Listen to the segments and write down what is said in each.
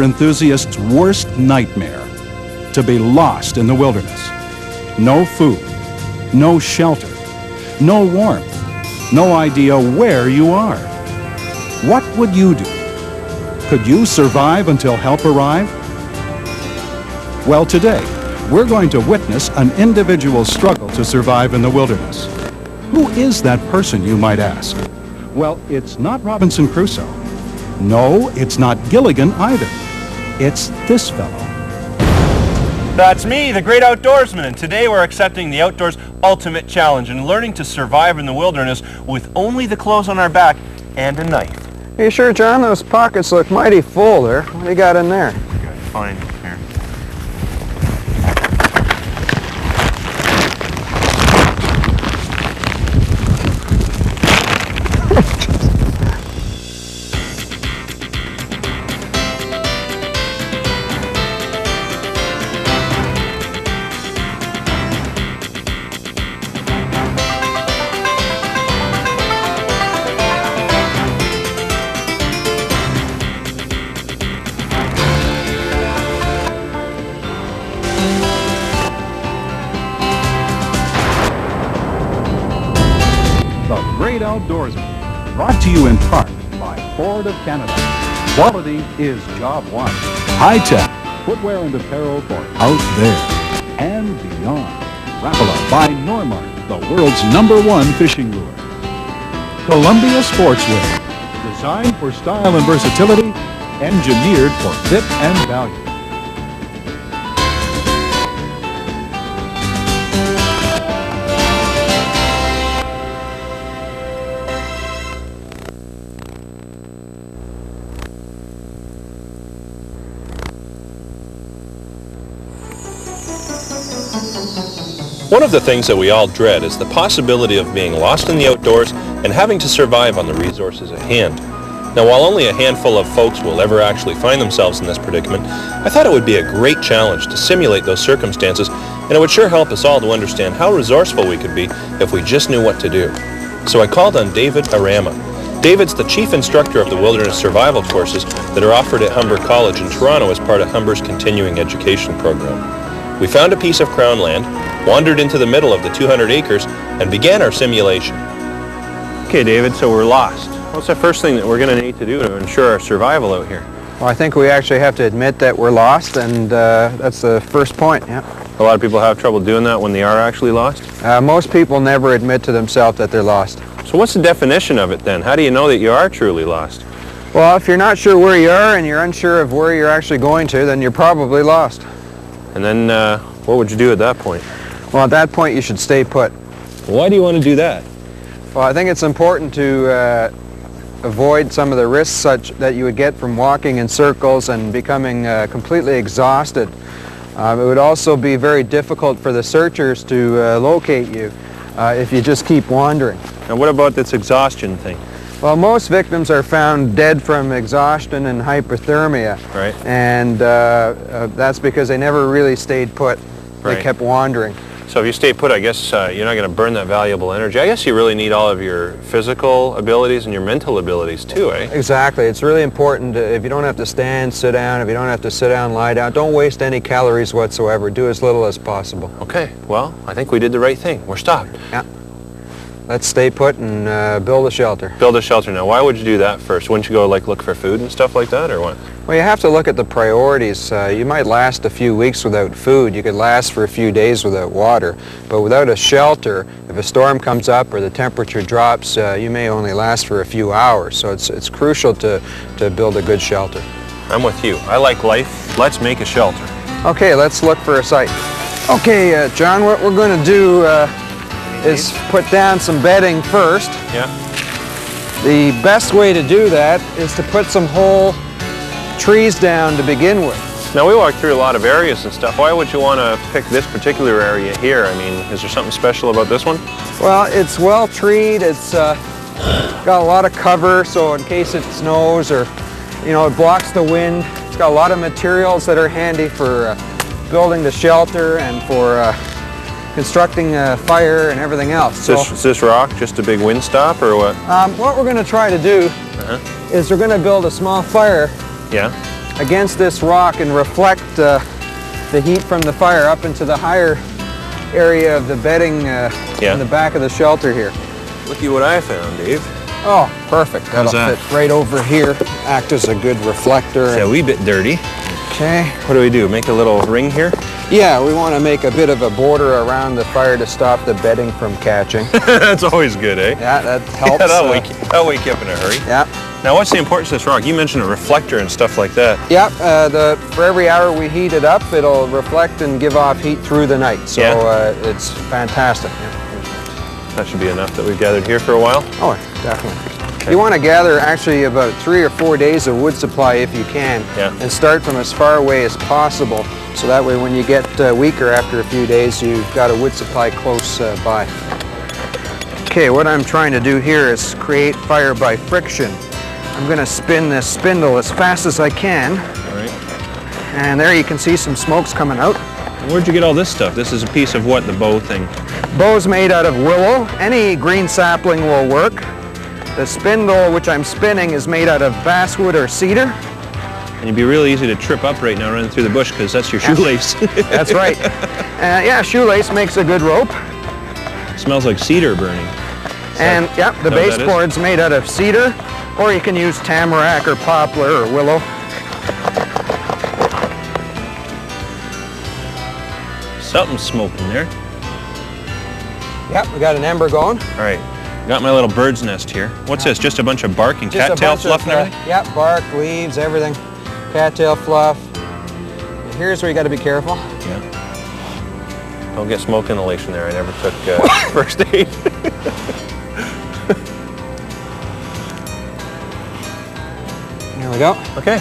enthusiast's worst nightmare, to be lost in the wilderness. No food, no shelter, no warmth, no idea where you are. What would you do? Could you survive until help arrived? Well, today, we're going to witness an individual's struggle to survive in the wilderness. Who is that person, you might ask? Well, it's not Robinson Crusoe. No, it's not Gilligan either. It's this fellow. That's me, the great outdoorsman, and today we're accepting the outdoors ultimate challenge and learning to survive in the wilderness with only the clothes on our back and a knife. Are you sure, John? Those pockets look mighty full there. What do you got in there? Okay, fine. Here. The Great Outdoorsman, brought to you in part by Ford of Canada. Quality is job one. High-tech footwear and apparel for out there and beyond. Rapala by Normark, the world's #1 fishing lure. Columbia Sportswear, designed for style and versatility, engineered for fit and value. One of the things that we all dread is the possibility of being lost in the outdoors and having to survive on the resources at hand. Now, while only a handful of folks will ever actually find themselves in this predicament, I thought it would be a great challenge to simulate those circumstances, and it would sure help us all to understand how resourceful we could be if we just knew what to do. So I called on David Arama. David's the chief instructor of the wilderness survival courses that are offered at Humber College in Toronto as part of Humber's continuing education program. We found a piece of crown land, wandered into the middle of the 200 acres, and began our simulation. Okay, David, so we're lost. What's the first thing that we're going to need to do to ensure our survival out here? Well, I think we actually have to admit that we're lost, and that's the first point, yeah. A lot of people have trouble doing that when they are actually lost. Most people never admit to themselves that they're lost. So what's the definition of it then? How do you know that you are truly lost? Well, if you're not sure where you are and you're unsure of where you're actually going to, then you're probably lost. And then what would you do at that point? Well, at that point, you should stay put. Why do you want to do that? Well, I think it's important to avoid some of the risks such that you would get from walking in circles and becoming completely exhausted. It would also be very difficult for the searchers to locate you if you just keep wandering. And what about this exhaustion thing? Well, most victims are found dead from exhaustion and hypothermia. Right. And that's because they never really stayed put. They Right. kept wandering. So if you stay put, I guess you're not going to burn that valuable energy. I guess you really need all of your physical abilities and your mental abilities too, eh? Exactly. It's really important if you don't have to stand, sit down, if you don't have to sit down, lie down, don't waste any calories whatsoever. Do as little as possible. Okay, well, I think we did the right thing. We're stopped. Yeah. Let's stay put and build a shelter. Build a shelter now. Why would you do that first? Wouldn't you go like look for food and stuff like that, or what? Well, you have to look at the priorities. You might last a few weeks without food. You could last for a few days without water. But without a shelter, if a storm comes up or the temperature drops, you may only last for a few hours. So it's crucial to build a good shelter. I'm with you. I like life. Let's make a shelter. Okay, let's look for a site. Okay, John, what we're going to do is put down some bedding first. Yeah. The best way to do that is to put some whole trees down to begin with. Now, we walked through a lot of areas and stuff. Why would you want to pick this particular area here? I mean, is there something special about this one? Well, it's well treed. It's got a lot of cover, so in case it snows or, it blocks the wind. It's got a lot of materials that are handy for building the shelter and for constructing a fire and everything else. Is this rock just a big wind stop or what? What we're going to try to do is we're going to build a small fire Yeah. against this rock and reflect the heat from the fire up into the higher area of the bedding in the back of the shelter here. Looky what I found, Dave. Oh, perfect. That'll How's that? fit right over here, act as a good reflector. It's a wee bit dirty. Okay. What do? Make a little ring here? Yeah, we want to make a bit of a border around the fire to stop the bedding from catching. That's always good, eh? Yeah, that helps. Yeah, that'll wake you up in a hurry. Yeah. Now, what's the importance of this rock? You mentioned a reflector and stuff like that. Yeah, for every hour we heat it up, it'll reflect and give off heat through the night. So it's fantastic. Yeah. That should be enough that we've gathered here for a while. Oh, definitely. Okay. You want to gather actually about 3 or 4 days of wood supply if you can, and start from as far away as possible. So that way when you get weaker after a few days, you've got a wood supply close by. Okay, what I'm trying to do here is create fire by friction. I'm going to spin this spindle as fast as I can. All right. And there you can see some smoke's coming out. Where'd you get all this stuff? This is a piece of what, the bow thing? Bow's made out of willow. Any green sapling will work. The spindle which I'm spinning is made out of basswood or cedar. And it'd be really easy to trip up right now running through the bush because that's your shoelace. That's right. Yeah, shoelace makes a good rope. Smells like cedar burning. And yeah, the baseboard's made out of cedar, or you can use tamarack or poplar or willow. Something's smoking there. Yep, we got an ember going. All right, got my little bird's nest here. What's this, just a bunch of bark and cattail fluff and everything? Yeah, bark, leaves, everything. Cattail fluff. Here's where you got to be careful. Yeah. Don't get smoke inhalation there. I never took first aid. Here we go. Okay.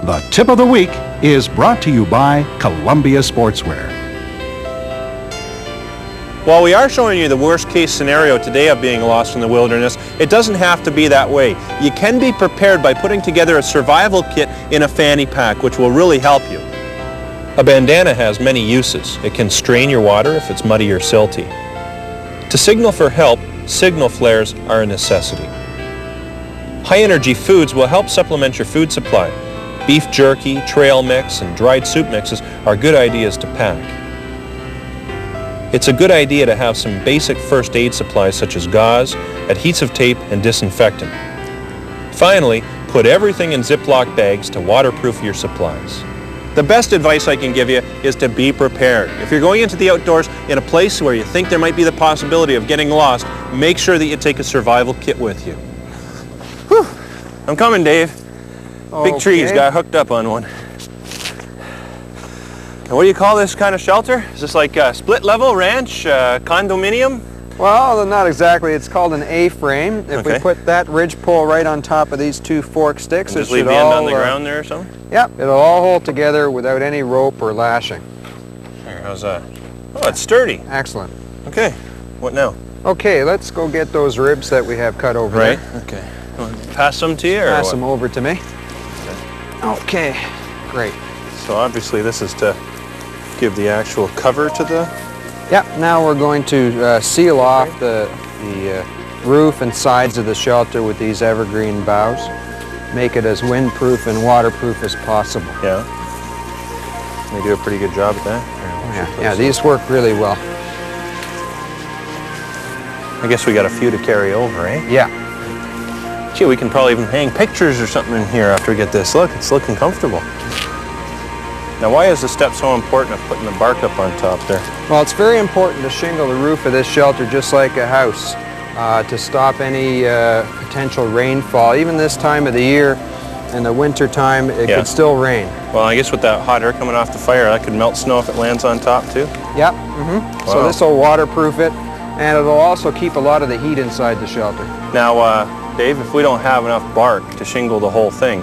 The tip of the week is brought to you by Columbia Sportswear. While we are showing you the worst case scenario today of being lost in the wilderness, it doesn't have to be that way. You can be prepared by putting together a survival kit in a fanny pack, which will really help you. A bandana has many uses. It can strain your water if it's muddy or silty. To signal for help, signal flares are a necessity. High-energy foods will help supplement your food supply. Beef jerky, trail mix, and dried soup mixes are good ideas to pack. It's a good idea to have some basic first aid supplies such as gauze, adhesive tape, and disinfectant. Finally, put everything in Ziploc bags to waterproof your supplies. The best advice I can give you is to be prepared. If you're going into the outdoors in a place where you think there might be the possibility of getting lost, make sure that you take a survival kit with you. Whew. I'm coming, Dave. Big trees, got hooked up on one. And what do you call this kind of shelter? Is this like a split level ranch, condominium? Well, not exactly. It's called an A-frame. If we put that ridge pole right on top of these two fork sticks, and just leave the end on the ground there or something? Yep, it'll all hold together without any rope or lashing. Here, how's that? Oh, it's sturdy. Excellent. Okay, what now? Okay, let's go get those ribs that we have cut over there. Okay. Pass them to you or Pass them over to me. Okay, great. So obviously this is to give the actual cover to the... Yep, now we're going to seal off the roof and sides of the shelter with these evergreen boughs. Make it as windproof and waterproof as possible. Yeah. They do a pretty good job at that. Yeah, these work really well. I guess we got a few to carry over, eh? Yeah. Gee, we can probably even hang pictures or something in here after we get this. Look, it's looking comfortable. Now, why is the step so important of putting the bark up on top there? Well, it's very important to shingle the roof of this shelter just like a house to stop any potential rainfall. Even this time of the year, in the winter time, it could still rain. Well, I guess with that hot air coming off the fire, that could melt snow if it lands on top too? Yep. Wow. So this will waterproof it, and it'll also keep a lot of the heat inside the shelter. Now, Dave, if we don't have enough bark to shingle the whole thing,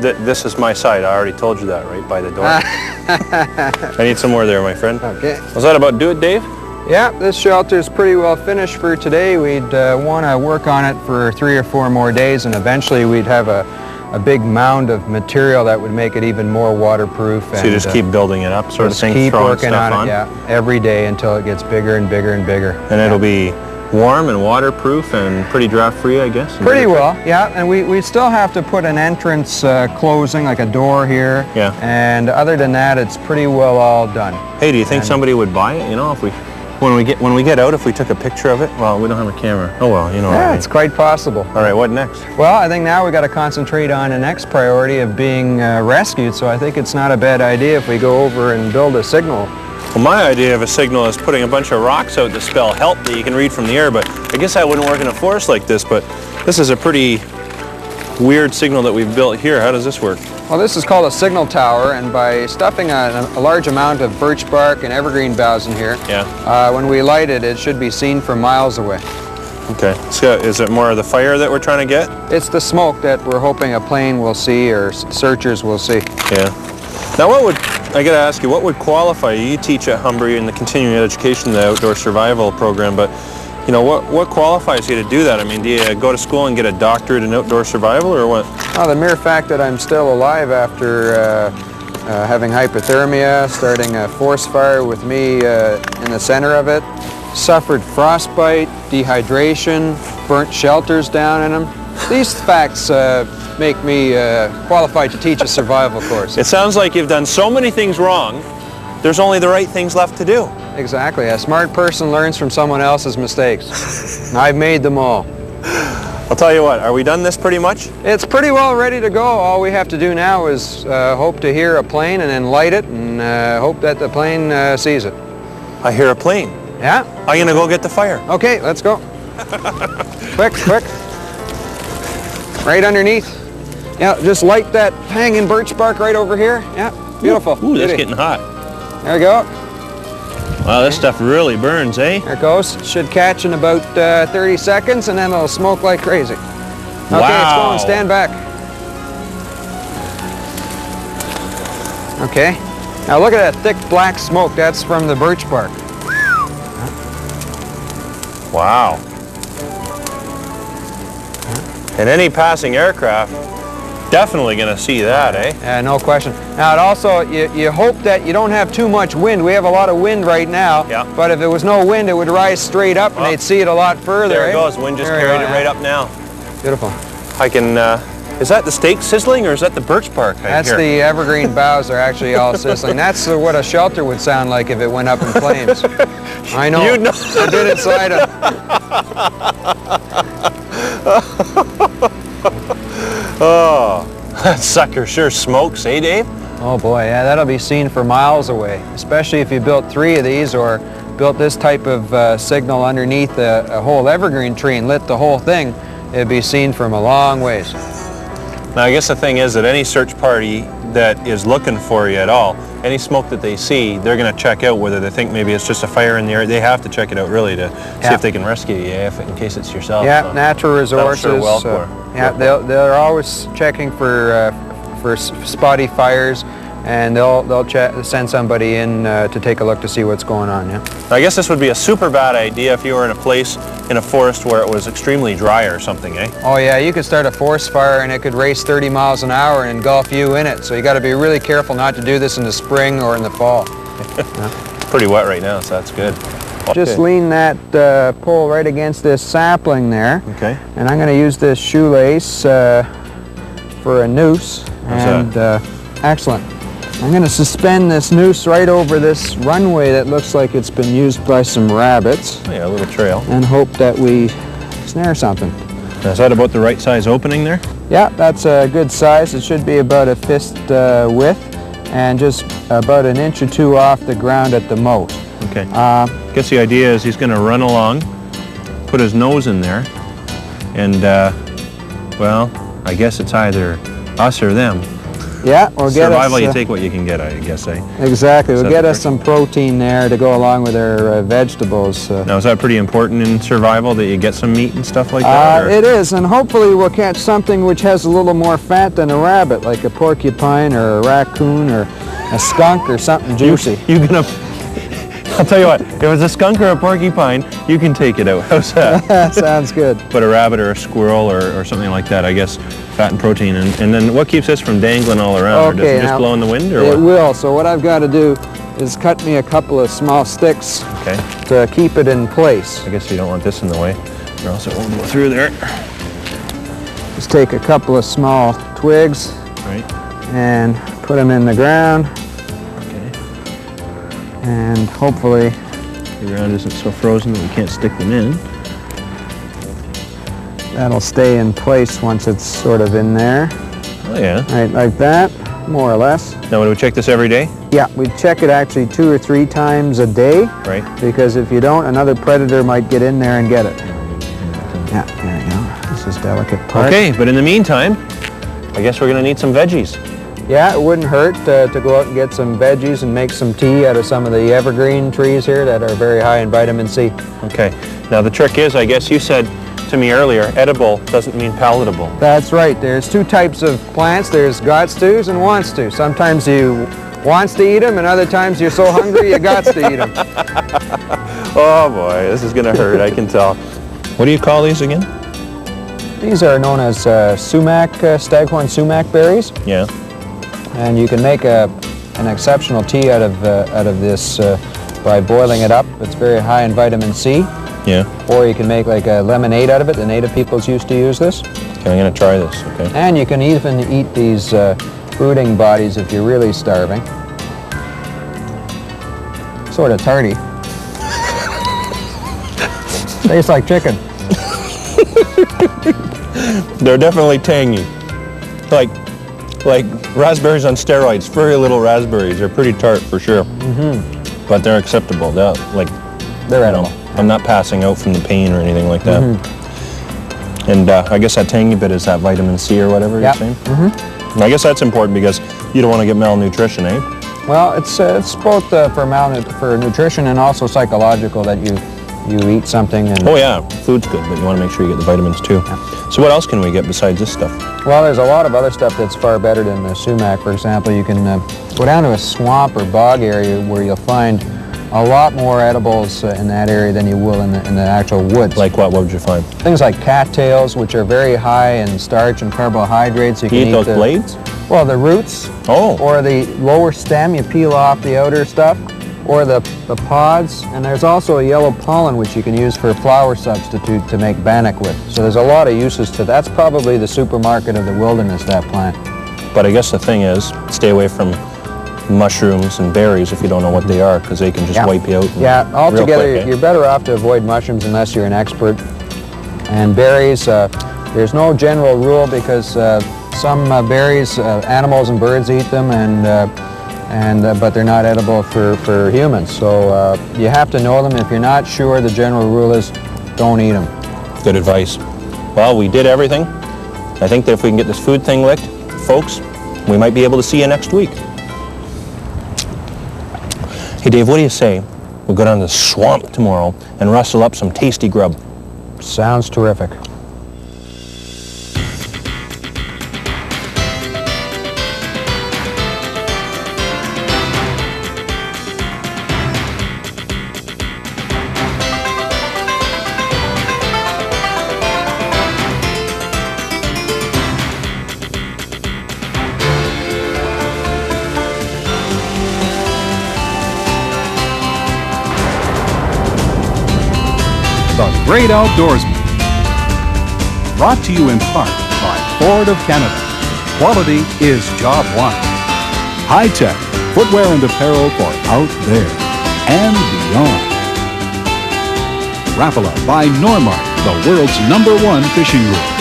this is my side. I already told you that, right, by the door. I need some more there, my friend. Okay. Was that about do it, Dave? Yeah, this shelter is pretty well finished for today. We'd want to work on it for 3 or 4 more days, and eventually we'd have a a big mound of material that would make it even more waterproof. So you just keep building it up, sort of thing, keep throwing working stuff on it, yeah, every day until it gets bigger and bigger and bigger. And it'll be warm and waterproof and pretty draft-free, I guess? Pretty well, yeah. And we still have to put an entrance closing, like a door here. Yeah. And other than that, it's pretty well all done. Hey, do you think somebody would buy it? You know, if when we get out, if we took a picture of it? Well, we don't have a camera. Oh well, you know. Yeah, what I mean. it's quite possible. All right, what next? Well, I think now we got to concentrate on the next priority of being rescued. So I think it's not a bad idea if we go over and build a signal. Well, my idea of a signal is putting a bunch of rocks out to spell help that you can read from the air, but I guess that wouldn't work in a forest like this, but this is a pretty weird signal that we've built here. How does this work? Well, this is called a signal tower, and by stuffing a large amount of birch bark and evergreen boughs in here, when we light it, it should be seen from miles away. Okay. So is it more of the fire that we're trying to get? It's the smoke that we're hoping a plane will see or searchers will see. Yeah. Now I gotta ask you, what would qualify you? You teach at Humber in the continuing education, the outdoor survival program, but you know, what qualifies you to do that? I mean, do you go to school and get a doctorate in outdoor survival or what? Oh, the mere fact that I'm still alive after having hypothermia, starting a forest fire with me in the center of it, suffered frostbite, dehydration, burnt shelters down in them. These facts make me qualified to teach a survival course. It sounds like you've done so many things wrong, there's only the right things left to do. Exactly. A smart person learns from someone else's mistakes. And I've made them all. I'll tell you what, are we done this pretty much? It's pretty well ready to go. All we have to do now is hope to hear a plane and then light it and hope that the plane sees it. I hear a plane. Yeah? I'm gonna go get the fire. Okay, let's go. Quick, quick. Right underneath. Yeah, just light that hanging birch bark right over here. Yeah, beautiful. Ooh, that's getting hot. There we go. Wow, this stuff really burns, eh? There it goes. Should catch in about 30 seconds and then it'll smoke like crazy. Okay, it's going. Stand back. Okay. Now look at that thick black smoke. That's from the birch bark. Wow. And any passing aircraft, definitely going to see that, eh? No question. Now, it also, you hope that you don't have too much wind. We have a lot of wind right now, but if there was no wind, it would rise straight up and they'd see it a lot further. There it goes. Wind just carried it right up now. Beautiful. I can, is that the steak sizzling or is that the birch bark? That's the evergreen boughs are actually all sizzling. That's what a shelter would sound like if it went up in flames. I know. You know. I've been inside them. Oh, that sucker sure smokes, eh, Dave? Oh boy, yeah, that'll be seen for miles away, especially if you built 3 of these or built this type of signal underneath a whole evergreen tree and lit the whole thing. It'd be seen from a long ways. Now, I guess the thing is that any search party that is looking for you at all, any smoke that they see, they're going to check out whether they think maybe it's just a fire in the air. They have to check it out really to see if they can rescue you, in case it's yourself. Yeah, so natural resources. Sure well for. Yeah, they're always checking for spotty fires, and they'll send somebody in to take a look to see what's going on. Yeah. I guess this would be a super bad idea if you were in a place in a forest where it was extremely dry or something, eh? Oh yeah, you could start a forest fire and it could race 30 miles an hour and engulf you in it. So you got to be really careful not to do this in the spring or in the fall. It's pretty wet right now, so that's good. Just lean that pole right against this sapling there. Okay. And I'm going to use this shoelace for a noose. Excellent. I'm going to suspend this noose right over this runway that looks like it's been used by some rabbits. Oh, yeah, a little trail. And hope that we snare something. Is that about the right size opening there? Yeah, that's a good size. It should be about a fist width and just about an inch or 2 off the ground at the most. Okay. I guess the idea is he's going to run along, put his nose in there, and, well, I guess it's either us or them. Yeah, we'll get Survival, you take what you can get, I guess, eh? Exactly. We'll get us some protein there to go along with our vegetables. Now, is that pretty important in survival, that you get some meat and stuff like that? It is, and hopefully we'll catch something which has a little more fat than a rabbit, like a porcupine or a raccoon or a skunk or something juicy. You gonna I'll tell you what, if it's a skunk or a porcupine, you can take it out. How's that? Sounds good. But a rabbit or a squirrel or something like that, I guess, fat and protein. And then what keeps this from dangling all around? Or does it just blow in the wind? Or it what? will. So what I've got to do is cut me a couple of small sticks Okay. to keep it in place. I guess you don't want this in the way, or else it won't go through there. Just take a couple of small twigs Right. and put them in the ground, Okay. and hopefully The ground isn't so frozen that we can't stick them in. that'll stay in place once it's sort of in there. Oh yeah. Right, like that, more or less. Now, would we check this every day? Yeah, we check it actually 2 or 3 times a day, Right. because if you don't, another predator might get in there and get it. Yeah, there you go. This is delicate part. Okay, but in the meantime, I guess we're gonna need some veggies. Yeah, it wouldn't hurt to go out and get some veggies and make some tea out of some of the evergreen trees here that are very high in vitamin C. Okay. Now the trick is, I guess you said to me earlier, edible doesn't mean palatable. That's right. There's 2 types of plants. There's gots tos and wants to. Sometimes you wants to eat them, and other times you're so hungry you gots to eat them. Oh boy, this is gonna hurt, I can tell. What do you call these again? These are known as sumac, staghorn sumac berries, Yeah. and you can make an exceptional tea out of this by boiling it up. It's very high in vitamin C. Yeah. Or you can make like a lemonade out of it. The native peoples used to use this. Okay, I'm gonna try this, okay? And you can even eat these fruiting bodies if you're really starving. Sort of tarty. Tastes like chicken. They're definitely tangy. Like raspberries on steroids. Very little raspberries. They're pretty tart for sure. Mm-hmm. But they're acceptable. They're edible. I'm not passing out from the pain or anything like that. And I guess that tangy bit is that vitamin C or whatever you're saying? And I guess that's important because you don't want to get malnutrition, eh? Well, it's both for nutrition and also psychological that you eat something and... Oh yeah, food's good, but you want to make sure you get the vitamins too. Yeah. So what else can we get besides this stuff? Well, there's a lot of other stuff that's far better than the sumac. For example, you can go down to a swamp or bog area where you'll find a lot more edibles in that area than you will in the actual woods. Like what? What would you find? Things like cattails, which are very high in starch and carbohydrates. You can eat those blades? Well, the roots. Oh. Or the lower stem. You peel off the outer stuff. Or the pods. And there's also a yellow pollen, which you can use for a flour substitute to make bannock with. So there's a lot of uses to that. That's probably the supermarket of the wilderness, that plant. But I guess the thing is, stay away from mushrooms and berries if you don't know what they are, because they can just wipe you out. Yeah, altogether, real quick, eh? You're better off to avoid mushrooms unless you're an expert. And berries, there's no general rule because some berries, animals and birds eat them, but they're not edible for humans. So you have to know them. If you're not sure, the general rule is don't eat them. Good advice. Well, we did everything. I think that if we can get this food thing licked, folks, we might be able to see you next week. Hey Dave, what do you say we go down to the swamp tomorrow and rustle up some tasty grub? Sounds terrific. The Great Outdoorsman. Brought to you in part by Ford of Canada. Quality is job one. High-tech footwear and apparel for out there and beyond. Rapala by Normark, the world's #1 fishing rule.